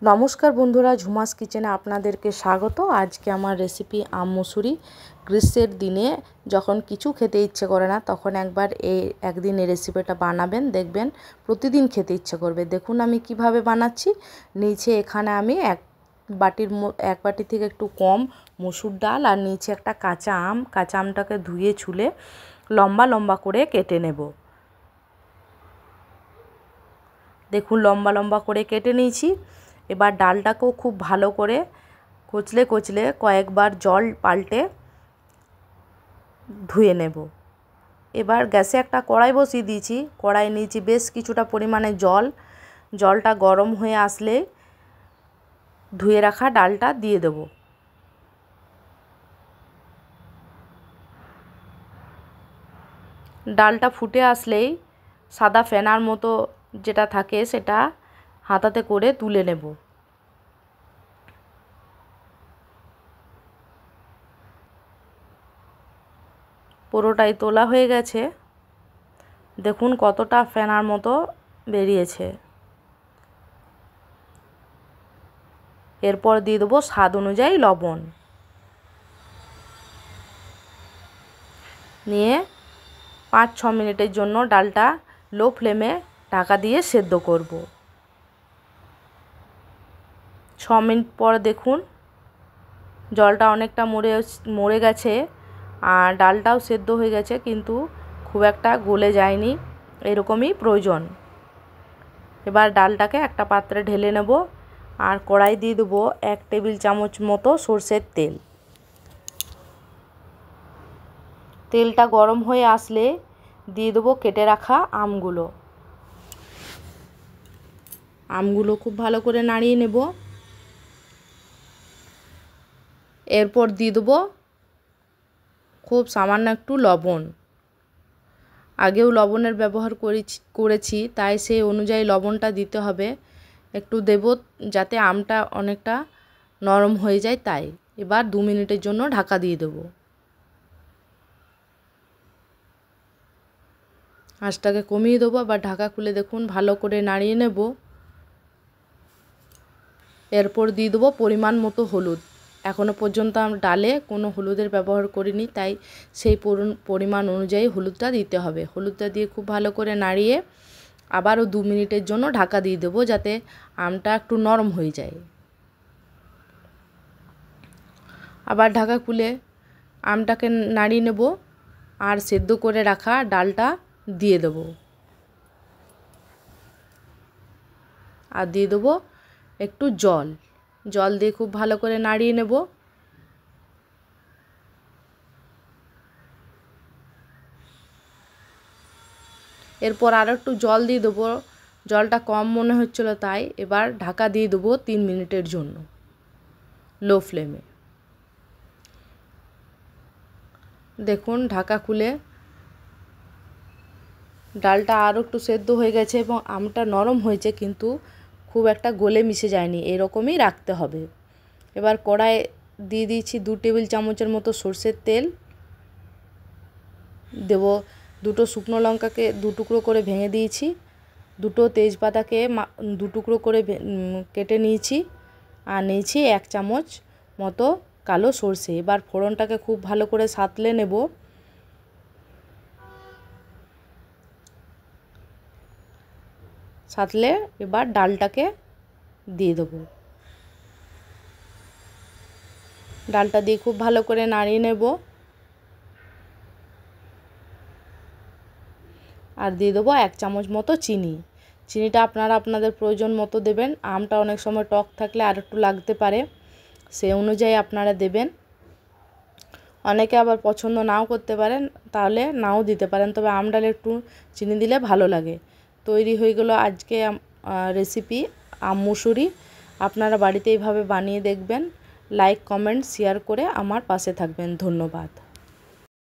নমস্কার বন্ধুরা, ঝুমাস কিচেনে আপনাদেরকে স্বাগত। আজকে আমার রেসিপি আম মুসুরি। গ্রীষ্মের দিনে যখন কিছু খেতে ইচ্ছে করে না, তখন একদিন এই রেসিপিটা বানাবেন, দেখবেন প্রতিদিন খেতে ইচ্ছে করবে। দেখুন আমি কিভাবে বানাচ্ছি। নিচে এখানে আমি এক বাটি থেকে একটু কম মসুর ডাল, আর নিচে একটা কাঁচা আমটাকে ধুয়ে ছুলে লম্বা লম্বা করে কেটে নেব। দেখুন লম্বা লম্বা করে কেটে নিয়েছি। এবার ডালটাকেও খুব ভালো করে কচলে কয়েকবার জল পাল্টে ধুয়ে নেব। এবার গ্যাসে একটা কড়াই বসিয়ে দিয়েছি। কড়াই নিয়েছি বেশ কিছুটা পরিমাণে জলটা গরম হয়ে আসলে ধুয়ে রাখা ডালটা দিয়ে দেব। ডালটা ফুটে আসলেই সাদা ফেনার মতো যেটা থাকে সেটা হাতাতে করে তুলে নেব। পুরোটাই তোলা হয়ে গেছে। দেখুন কতটা ফেনার মতো বেরিয়েছে। এরপর দিয়ে দেবো স্বাদ অনুযায়ী লবণ, নিয়ে 5-6 মিনিটের জন্য ডালটা লো ফ্লেমে ঢাকা দিয়ে সেদ্ধ করব। 6 মিনিট পর দেখুন জলটা অনেকটা মরে গেছে, আর ডালটাও সেদ্ধ হয়ে গেছে, কিন্তু খুব একটা গলে যায়নি। এরকমই প্রয়োজন। এবার ডালটাকে একটা পাত্রে ঢেলে নেব, আর কড়াই দিয়ে দেবো 1 টেবিল চামচ মতো সরষের তেল। তেলটা গরম হয়ে আসলে দিয়ে দেবো কেটে রাখা আমগুলো খুব ভালো করে নাড়িয়ে নেব। এরপর দিয়ে দেবো খুব সামান্য একটু লবণ। আগেও লবণের ব্যবহার করেছি, তাই সেই অনুযায়ী লবণটা দিতে হবে। একটু দেব যাতে আমটা অনেকটা নরম হয়ে যায়, তাই। এবার 2 মিনিটের জন্য ঢাকা দিয়ে দেব। আঁচটাকে কমিয়ে দেবো। আবার ঢাকা খুলে দেখুন ভালো করে নাড়িয়ে নেব। এরপর দিয়ে দেবো পরিমাণ মতো হলুদ। এখনও পর্যন্ত আমি ডালে কোনো হলুদের ব্যবহার করিনি, তাই সেই পরিমাণ অনুযায়ী হলুদটা দিতে হবে। হলুদটা দিয়ে খুব ভালো করে নাড়িয়ে আবারও 2 মিনিটের জন্য ঢাকা দিয়ে দেবো, যাতে আমটা একটু নরম হয়ে যায়। আবার ঢাকা খুলে আমটাকে নাড়িয়ে নেব, আর সেদ্ধ করে রাখা ডালটা দিয়ে দেব। আর দিয়ে দেবো একটু জল দিয়ে খুব ভালো করে নাড়িয়ে নেব। এরপর আরও একটু জল দিয়ে দেবো। জলটা কম মনে হচ্ছিল, তাই এবার ঢাকা দিয়ে দেবো 3 মিনিটের জন্য লো ফ্লেমে। দেখুন ঢাকা খুলে ডালটা আরও একটু সেদ্ধ হয়ে গেছে এবং আমটা নরম হয়েছে, কিন্তু খুব একটা গলে মিশে যায়নি। এরকমই রাখতে হবে। এবার কড়াই দিয়ে দিয়েছি 2 টেবিল চামচের মতো সরষের তেল। দেব 2টো শুকনো লঙ্কাকে 2 টুকরো করে ভেঙে দিয়েছি। 2টো তেজপাতাকে 2 টুকরো করে কেটে নিয়েছি, আর নিয়েছি 1 চামচ মতো কালো সরষে। এবার ফোড়নটাকে খুব ভালো করে সাঁতলে নেব। সাঁতলে এবার ডালটাকে দিয়ে দেবো। ডালটা দিয়ে খুব ভালো করে নাড়িয়ে নেব, আর দিয়ে দেবো 1 চামচ মতো চিনিটা আপনারা আপনাদের প্রয়োজন মতো দেবেন। আমটা অনেক সময় টক থাকলে আর একটু লাগতে পারে, সেই অনুযায়ী আপনারা দেবেন। অনেকে আবার পছন্দ নাও করতে পারেন, তাহলে নাও দিতে পারেন, তবে আম ডালে একটু চিনি দিলে ভালো লাগে। তৈরি হয়ে গেল আজকে রেসিপি আম মুসুরি। আপনারা বাড়িতে এইভাবে বানিয়ে দেখবেন। লাইক, কমেন্ট, শেয়ার করে আমার পাশে থাকবেন। ধন্যবাদ।